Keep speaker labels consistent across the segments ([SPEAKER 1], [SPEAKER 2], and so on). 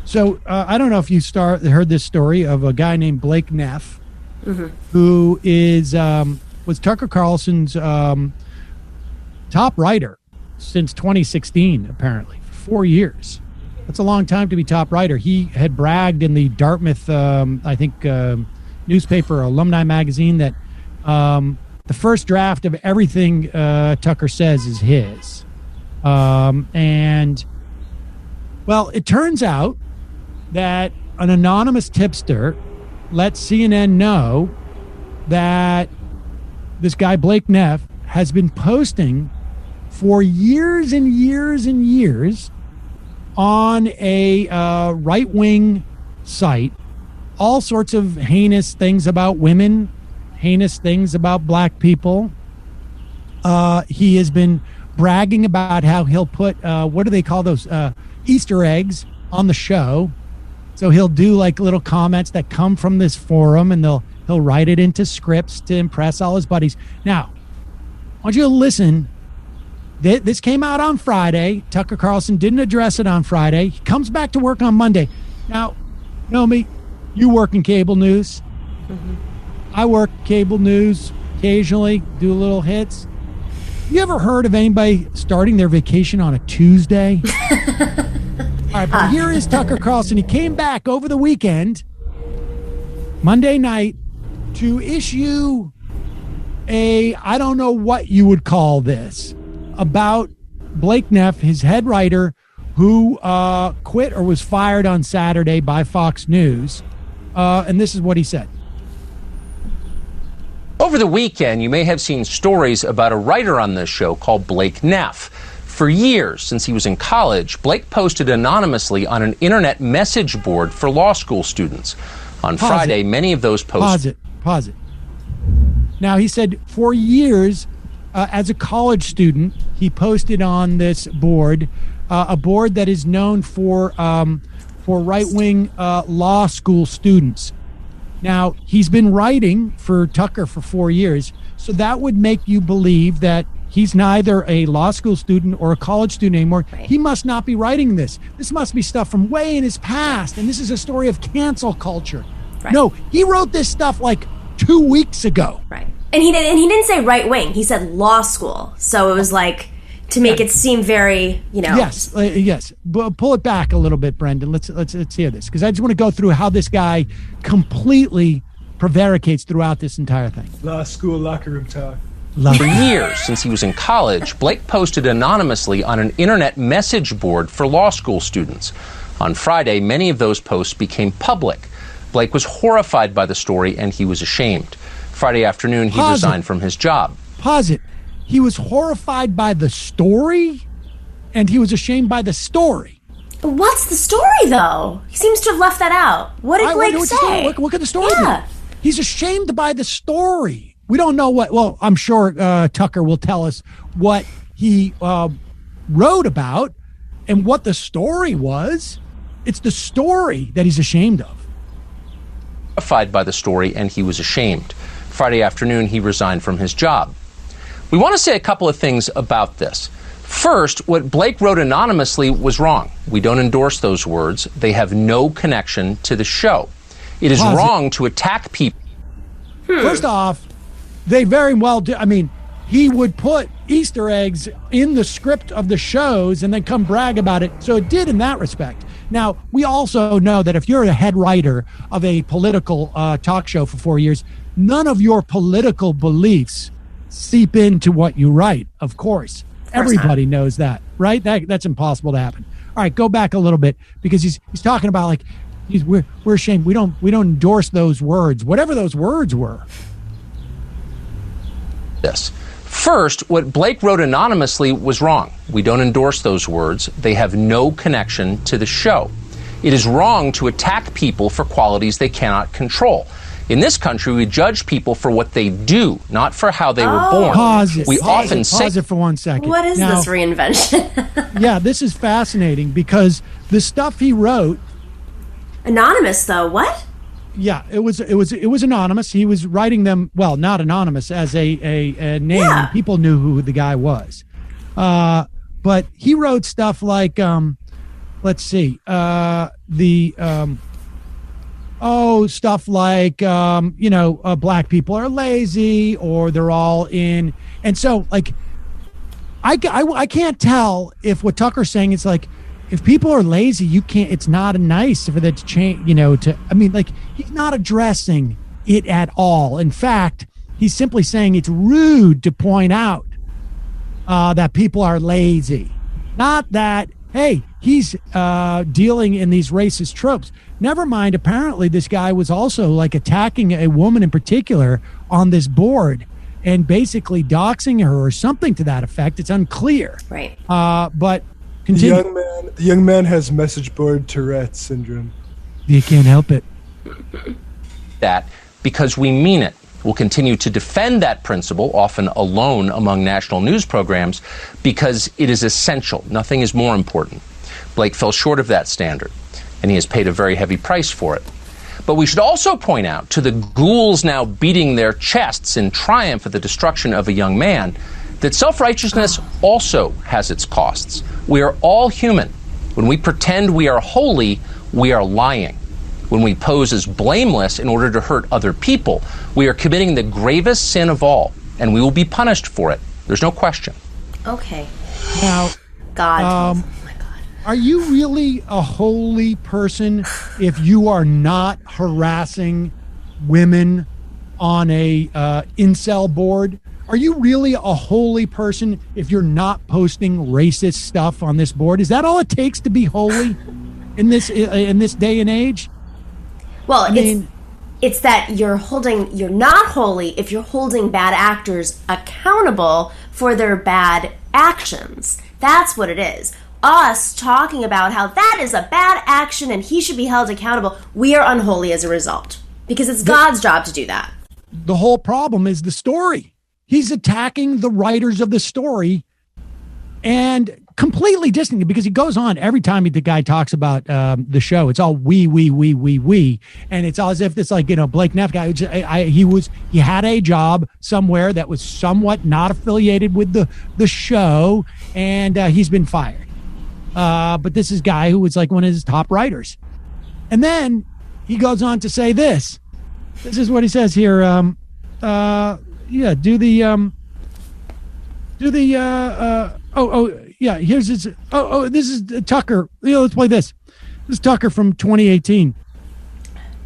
[SPEAKER 1] So I don't know if you heard this story of a guy named Blake Neff, who was Tucker Carlson's top writer since 2016, apparently, for 4 years. That's a long time to be top writer. He had bragged in the Dartmouth, newspaper, Alumni Magazine, that the first draft of everything Tucker says is his. And, well, it turns out that an anonymous tipster let CNN know that this guy, Blake Neff, has been posting for years and years and years on a right-wing site all sorts of heinous things about women, heinous things about black people. He has been bragging about how he'll put, what do they call those, Easter eggs on the show. So he'll do like little comments that come from this forum, and he'll write it into scripts to impress all his buddies. Now, I want you to listen. This came out on Friday. Tucker Carlson didn't address it on Friday. He comes back to work on Monday. Now, you know me, you work in cable news. I work cable news occasionally, do little hits. You ever heard of anybody starting their vacation on a Tuesday? All right, but here is Tucker Carlson. He came back over the weekend, Monday night, to issue I don't know what you would call this, about Blake Neff, his head writer, who quit or was fired on Saturday by Fox News. And this is what he said.
[SPEAKER 2] Over the weekend, you may have seen stories about a writer on this show called Blake Neff. For years, since he was in college, Blake posted anonymously on an internet message board for law school students. On Friday, many of those posts...
[SPEAKER 1] Pause it. Now, he said for years, as a college student, he posted on this board, a board that is known for right-wing law school students. Now, he's been writing for Tucker for 4 years, so that would make you believe that he's neither a law school student or a college student anymore. Right. He must not be writing this. This must be stuff from way in his past, and this is a story of cancel culture. Right. No, he wrote this stuff like 2 weeks ago.
[SPEAKER 3] Right. And he didn't say right wing. He said law school. So it was like to make it seem very,
[SPEAKER 1] Yes. Pull it back a little bit, Brendan. Let's hear this, because I just want to go through how this guy completely prevaricates throughout this entire thing.
[SPEAKER 4] Law school locker room talk.
[SPEAKER 2] For years, since he was in college, Blake posted anonymously on an internet message board for law school students. On Friday, many of those posts became public. Blake was horrified by the story, and he was ashamed. Friday afternoon, he resigned from his job.
[SPEAKER 1] Pause it. He was horrified by the story, and he was ashamed by the story.
[SPEAKER 3] What's the story, though? He seems to have left that out. What did Blake say?
[SPEAKER 1] Look at the story. Yeah. He's ashamed by the story. We don't know what, well, I'm sure Tucker will tell us what he wrote about and what the story was. It's the story that he's ashamed of.
[SPEAKER 2] Horrified by the story, and he was ashamed. Friday afternoon, he resigned from his job. We want to say a couple of things about this. First, what Blake wrote anonymously was wrong. We don't endorse those words. They have no connection to the show. It is wrong to attack people.
[SPEAKER 1] First off, they very well do. I mean, he would put Easter eggs in the script of the shows and then come brag about it. So it did in that respect. Now, we also know that if you're a head writer of a political talk show for 4 years, none of your political beliefs seep into what you write, of course. Everybody knows that, right? That's impossible to happen. All right, go back a little bit, because he's talking about like we're ashamed. We don't endorse those words, whatever those words were.
[SPEAKER 2] This. First, what Blake wrote anonymously was wrong. We don't endorse those words. They have no connection to the show. It is wrong to attack people for qualities they cannot control. In this country, we judge people for what they do, not for how they were born.
[SPEAKER 1] Pause it for 1 second.
[SPEAKER 3] What is this reinvention?
[SPEAKER 1] Yeah, this is fascinating, because the stuff he wrote.
[SPEAKER 3] Anonymous, though. What?
[SPEAKER 1] Yeah, it was anonymous. He was writing them, well, not anonymous, as a name. Yeah. People knew who the guy was. But he wrote stuff like, let's see, stuff like, black people are lazy or they're all in. And so, like, I can't tell if what Tucker's saying is like, if people are lazy, you can't, it's not nice for that to change, he's not addressing it at all. In fact, he's simply saying it's rude to point out that people are lazy. Not that, hey, he's dealing in these racist tropes. Never mind, apparently this guy was also like attacking a woman in particular on this board and basically doxing her or something to that effect. It's unclear.
[SPEAKER 3] Right.
[SPEAKER 1] But continue.
[SPEAKER 4] The young man has message board Tourette's syndrome.
[SPEAKER 1] You can't help it.
[SPEAKER 2] That because we mean it. We'll continue to defend that principle, often alone among national news programs, because it is essential. Nothing is more important. Blake fell short of that standard, and he has paid a very heavy price for it. But we should also point out to the ghouls now beating their chests in triumph at the destruction of a young man that self-righteousness also has its costs. We are all human. When we pretend we are holy, we are lying. When we pose as blameless in order to hurt other people, we are committing the gravest sin of all, and we will be punished for it. There's no question.
[SPEAKER 3] Okay.
[SPEAKER 1] Now,
[SPEAKER 3] God. Oh my God.
[SPEAKER 1] Are you really a holy person if you are not harassing women on a incel board? Are you really a holy person if you're not posting racist stuff on this board? Is that all it takes to be holy in this day and age?
[SPEAKER 3] Well, it's that you're not holy if you're holding bad actors accountable for their bad actions. That's what it is. Us talking about how that is a bad action and he should be held accountable, we are unholy as a result. Because it's God's job to do that.
[SPEAKER 1] The whole problem is the story. He's attacking the writers of the story and completely distant, because he goes on every time the guy talks about the show. It's all we, and it's all as if it's like, Blake Neff guy. He had a job somewhere that was somewhat not affiliated with the show, and he's been fired. But this is a guy who was like one of his top writers, and then he goes on to say this. This is what he says here. Here's his. This is Tucker. Let's play this. This is Tucker from 2018.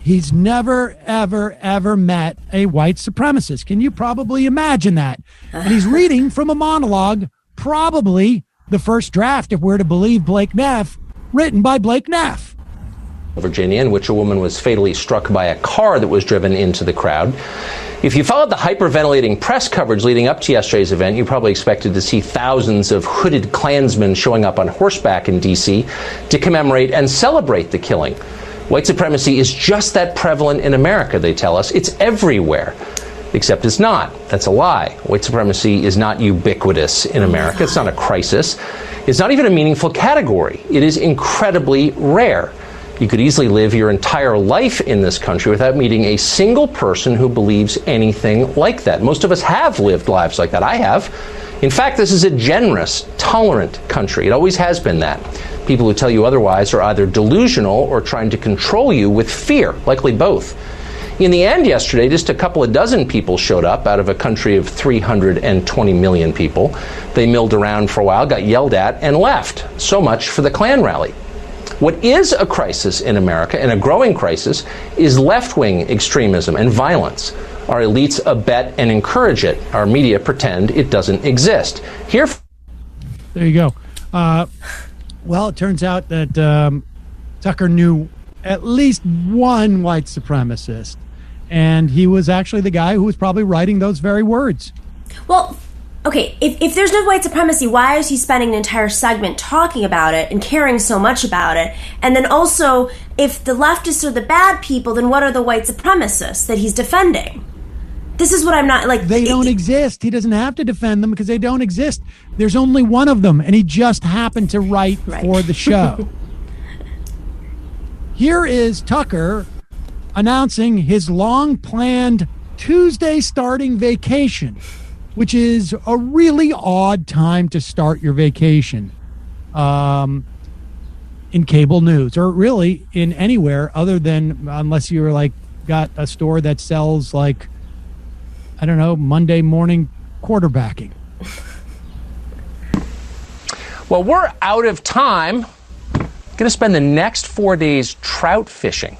[SPEAKER 1] He's never, ever met a white supremacist. Can you probably imagine that? And he's reading from a monologue, probably the first draft, if we're to believe Blake Neff, written by Blake Neff.
[SPEAKER 2] Virginia, in which a woman was fatally struck by a car that was driven into the crowd. If you followed the hyperventilating press coverage leading up to yesterday's event, you probably expected to see thousands of hooded Klansmen showing up on horseback in D.C. to commemorate and celebrate the killing. White supremacy is just that prevalent in America, they tell us. It's everywhere. Except it's not. That's a lie. White supremacy is not ubiquitous in America. It's not a crisis. It's not even a meaningful category. It is incredibly rare. You could easily live your entire life in this country without meeting a single person who believes anything like that. Most of us have lived lives like that. I have. In fact, this is a generous, tolerant country. It always has been that. People who tell you otherwise are either delusional or trying to control you with fear, likely both. In the end yesterday, just a couple of dozen people showed up out of a country of 320 million people. They milled around for a while, got yelled at, and left. So much for the Klan rally. What is a crisis in America, and a growing crisis, is left-wing extremism and violence. Our elites abet and encourage it. Our media pretend it doesn't exist. There
[SPEAKER 1] you go. Well, it turns out that Tucker knew at least one white supremacist, and he was actually the guy who was probably writing those very words.
[SPEAKER 3] Well, okay, if there's no white supremacy, why is he spending an entire segment talking about it and caring so much about it? And then also, if the leftists are the bad people, then what are the white supremacists that he's defending? This is what I'm not, like...
[SPEAKER 1] They don't exist. He doesn't have to defend them because they don't exist. There's only one of them, and he just happened to write for the show. Here is Tucker announcing his long-planned Tuesday starting vacation, which is a really odd time to start your vacation in cable news, or really in anywhere other than, unless you're like got a store that sells like, I don't know, Monday morning quarterbacking.
[SPEAKER 2] Well, we're out of time. Going to spend the next 4 days trout fishing.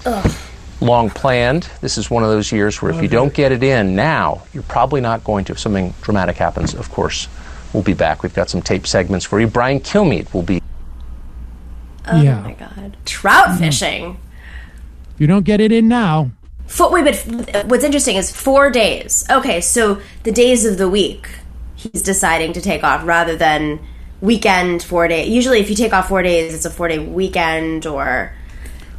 [SPEAKER 3] Ugh.
[SPEAKER 2] Long planned. This is one of those years where if you don't get it in now, you're probably not going to. If something dramatic happens, of course, we'll be back. We've got some tape segments for you. Brian Kilmeade will be.
[SPEAKER 3] Oh my God. Trout fishing.
[SPEAKER 1] If you don't get it in now.
[SPEAKER 3] Wait, but what's interesting is 4 days. Okay, so the days of the week he's deciding to take off rather than weekend 4 days. Usually if you take off 4 days, it's a 4-day weekend or...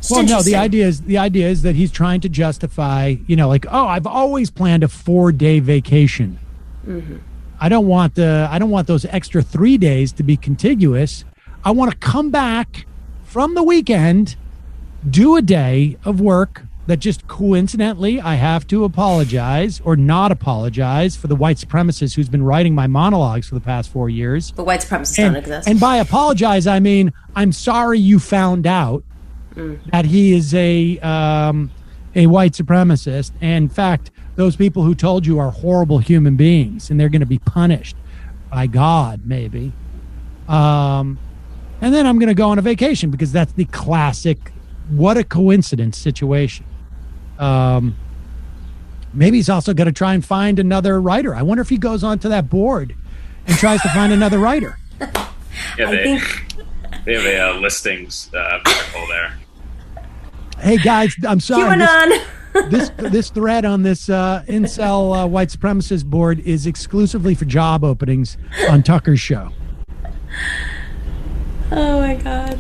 [SPEAKER 1] Well, no, the idea is that he's trying to justify, like, oh, I've always planned a 4-day vacation. Mm-hmm. I don't want those extra 3 days to be contiguous. I want to come back from the weekend, do a day of work that just coincidentally I have to apologize or not apologize for the white supremacist who's been writing my monologues for the past 4 years.
[SPEAKER 3] The white supremacists don't exist.
[SPEAKER 1] And by apologize, I mean, I'm sorry you found out that he is a white supremacist. And in fact, those people who told you are horrible human beings, and they're going to be punished by God, maybe. And then I'm going to go on a vacation because that's the classic, what a coincidence situation. Maybe he's also going to try and find another writer. I wonder if he goes onto that board and tries to find another writer.
[SPEAKER 5] Yeah, they have a listings article there.
[SPEAKER 1] Hey guys, I'm sorry.
[SPEAKER 3] QAnon.
[SPEAKER 1] This thread on this incel white supremacist board is exclusively for job openings on Tucker's show.
[SPEAKER 3] Oh my God.